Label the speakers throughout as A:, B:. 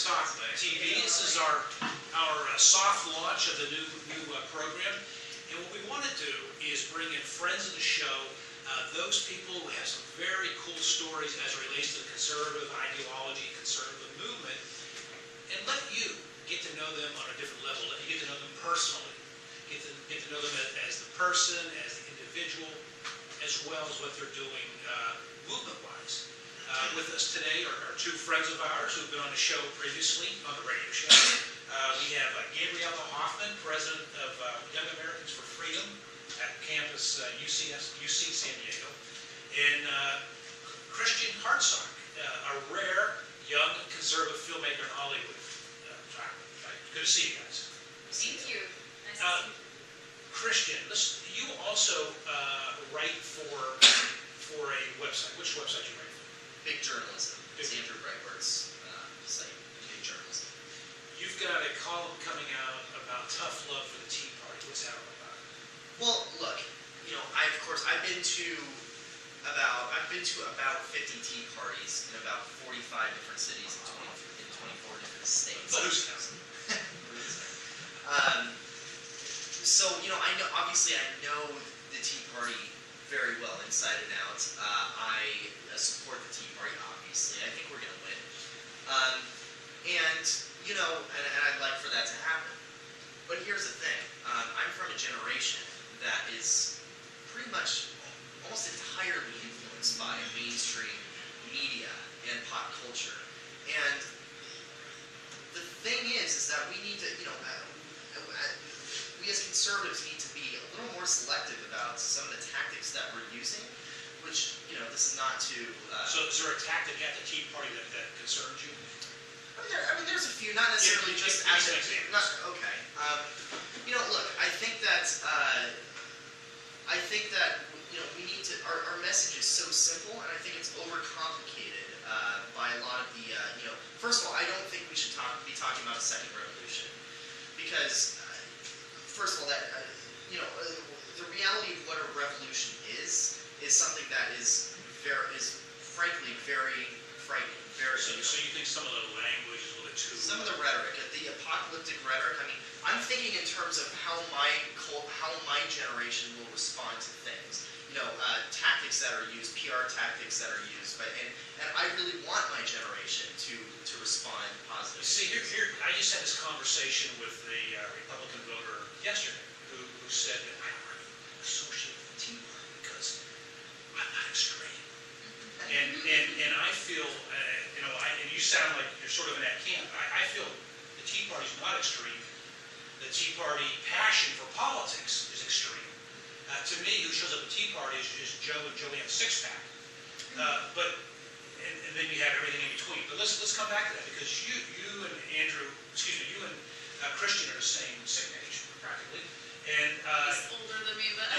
A: Talk TV. This is our soft launch of the new program. And what we want to do is bring in friends of the show, those people who have some very cool stories as it relates to the conservative ideology, conservative movement, and let you get to know them on a different level. Let you get to know them personally. Get to know them as the person, as the individual, as well as what they're doing movement-wise. With us today are two friends of ours who've been on the show previously, on the radio show. We have Gabriella Hoffman, president of Young Americans for Freedom at campus UC San Diego, and Christian Hartsock, a rare young conservative filmmaker in Hollywood. Good to see you guys.
B: Thank you. Nice to see you.
A: Christian, you also write for a website. Which website do you write for?
C: Big Journalism. It's Andrew Breitbart's site, Big Journalism.
A: You've got a column coming out about tough love for the Tea Party. What's that all about?
C: Well, look, I've been to about 50 Tea Parties in about 45 different cities in 24 different states.
A: But who's counting?
C: So, obviously I know the Tea Party very well inside and out. I support the Tea Party, obviously. I think we're going to win. And I'd like for that to happen. But here's the thing. I'm from a generation that is pretty much almost entirely influenced by mainstream media and pop culture. And the thing is that we need to, we as conservatives need to be a little more selective about some of the tactics that we're using, which, this is not to...
A: So is there a tactic at the Tea Party that concerns you?
C: There's a few, not necessarily just as an example. Okay. Look, I think that we need to, our message is so simple, and I think it's overcomplicated by a lot of the, first of all, I don't think we should be talking about a second revolution, because, first of all, that, the reality of what a revolution is something that is frankly very frightening.
A: So you think some of the language is a little bit too...
C: Some of the rhetoric, the apocalyptic rhetoric, I'm thinking in terms of how my generation will respond to things. Tactics that are used, PR tactics that are used, and I really want my generation to respond positively.
A: See, here, I just had this conversation with a Republican voter yesterday who said that I don't really associate with the Tea Party because I'm not extreme. And I feel, and you sound like you're sort of in that camp. I feel the Tea Party's not extreme. The Tea Party passion for politics is extreme. To me, who shows up at the Tea Party is Joe and Joanne Sixpack. And then you have everything in between. But let's come back to that, because you and Christian are the same age, practically. And
B: he's older than me, but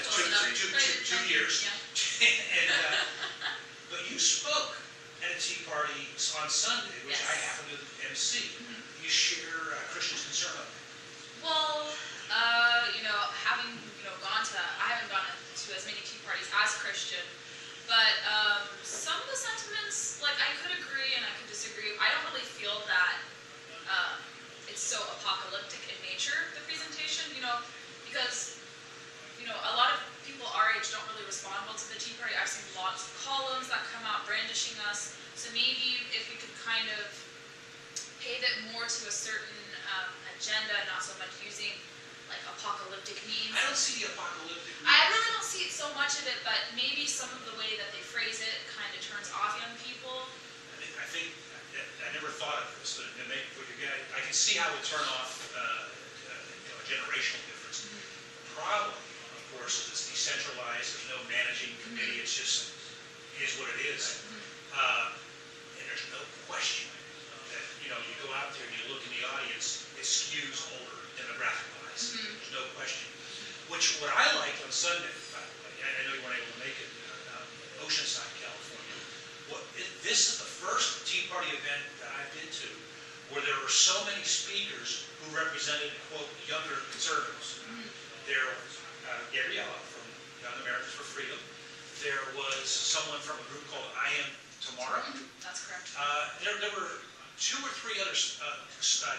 B: close enough.
A: 2 years.
B: Yeah.
A: But you spoke at a Tea Party on Sunday, which
B: Yes.
A: I happen to MC. You share Christian's concern on that.
B: Well, having I haven't gone to as many Tea Parties as Christian, but some of the sentiments, like, I could agree and I could disagree. I don't really feel that it's so apocalyptic in nature, the presentation, because a lot of people our age don't really respond well to the Tea Party. I've seen lots of columns that come out brandishing us, so maybe if we could kind of pave it more to a certain agenda, not so much using like apocalyptic memes.
A: I don't see the apocalyptic memes.
B: I really don't see so much of it, but maybe some of the way that they phrase it kind of turns off young people.
A: I think I never thought of this, but I can see how it would turn off a generational difference. The problem, of course, is it's decentralized. There's no managing committee. It's just is what it is. And there's no question that you go out there and you look in the audience, it skews older demographic-wise. There's no question. What I liked on Sunday, by the way, I know you weren't able to make it, Oceanside, California. This is the first Tea Party event that I've been to where there were so many speakers who represented, quote, younger conservatives. There was Gabriella from Young Americans for Freedom. There was someone from a group called I Am Tomorrow.
B: That's correct.
A: There were 2 or 3 others,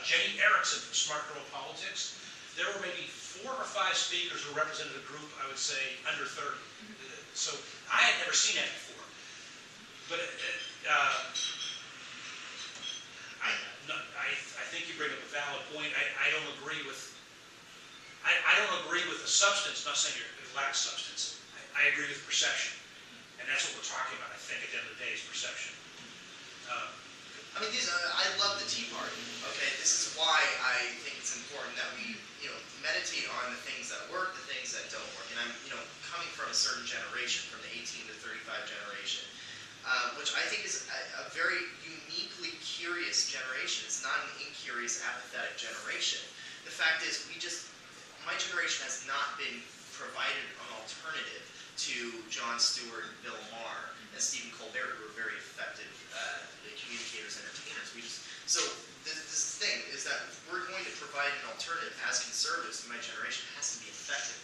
A: Jenny Erickson from Smart Girl Politics. There were maybe 4 or 5 speakers who represented a group, I would say, under 30. So I had never seen that before. But I think you bring up a valid point. I don't agree with the substance. Not saying it lacks substance. I agree with perception, and that's what we're talking about. I think at the end of the day is perception.
C: I mean, I love the Tea Party. Okay, this is why I think it's important that we, meditate on the things that work, the things that don't work. And I'm, coming from a certain generation, from the 18 to 35 generation, which I think is a very uniquely curious generation. It's not an incurious, apathetic generation. The fact is, my generation has not been provided an alternative to Jon Stewart, Bill Maher, and Stephen Colbert, who are very effective communicators, entertainers. So this thing is that if we're going to provide an alternative as conservatives to my generation, it has to be effective.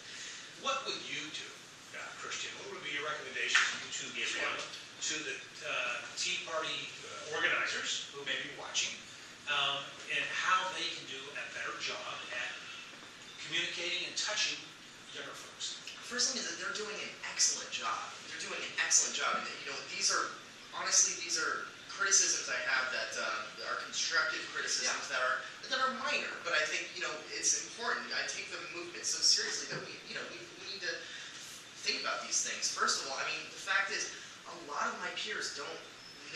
A: What would you do, Christian? What would be your recommendations, you two, Gabriella, to the Tea Party organizers who may be watching, and how they can do a better job at communicating and touching younger folks?
C: First thing is that they're doing an excellent job. They're doing an excellent job. And, these are criticisms I have that are constructive criticisms that are minor. But I think, it's important. I take the movement so seriously that we need to think about these things. First of all, the fact is, a lot of my peers don't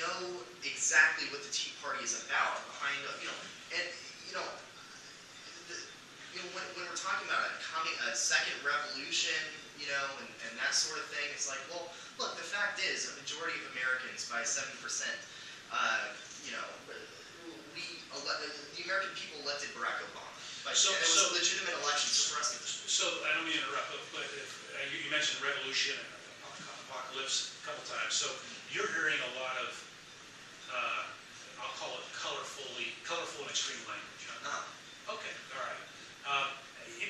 C: know exactly what the Tea Party is about. When we're talking about a second revolution, and that sort of thing, it's like, well, look, the fact is, a majority of Americans, by 7%, the American people elected Barack Obama. It was a legitimate election.
A: So I don't mean to interrupt, but you mentioned revolution and apocalypse a couple times. So you're hearing a lot of, I'll call it colorful and extreme language. Huh? Okay, all right.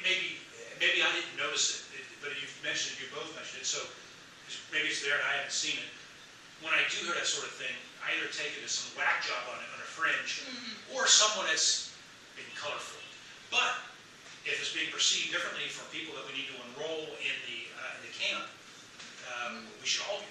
A: Maybe I didn't notice it, but you both mentioned it, so maybe it's there and I haven't seen it. When I do hear that sort of thing, I either take it as some whack job on a fringe, or someone that's being colorful. But if it's being perceived differently from people that we need to enroll in the camp, we should all be